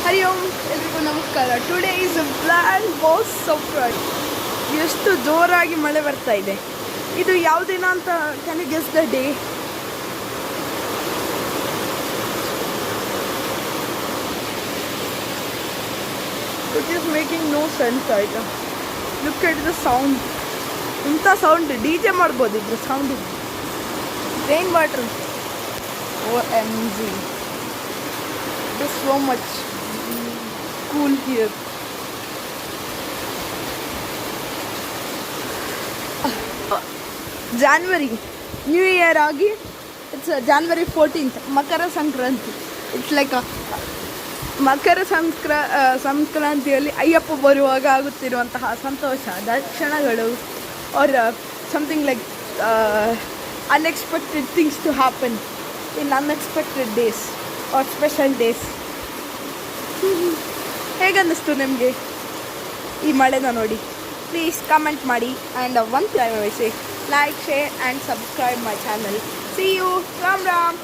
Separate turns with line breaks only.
ಹರಿ ಓಂ, ಎಲ್ರಿಗೂ ನಮಸ್ಕಾರ. Today is a black boss surprise. ಎಷ್ಟು ಜೋರಾಗಿ ಮಳೆ ಬರ್ತಾ ಇದೆ. ಇದು ಯಾವ ದಿನ ಅಂತ can you guess the day? It is making no sense ಆಯಿತಾ. Look at the sound. ಇಂಥ ಸೌಂಡ್ ಡಿ ಜೆ ಮಾಡ್ಬೋದು ಇದ್ರ sound. Rain water. OMG. It is so much cool here. January, New Year ಆಗಿ it's January 14th, Makar Sankranti. It's like Makar ಸಂಕ್ರಾಂತಿಯಲ್ಲಿ ಅಯ್ಯಪ್ಪ ಬರುವಾಗ ಆಗುತ್ತಿರುವಂತಹ ಸಂತೋಷದ ಕ್ಷಣಗಳು, are something like unexpected things to happen in unexpected days are special days. ಹೇಗನ್ನಿಸ್ತು ನಿಮಗೆ ಈ ಮಳೆನ ನೋಡಿ? ಪ್ಲೀಸ್ ಕಮೆಂಟ್ ಮಾಡಿ. ಆ್ಯಂಡ್ ಒನ್ ಟೈಮ್ ವಹಿಸಿ like, share and subscribe my channel. See you. Ram Ram.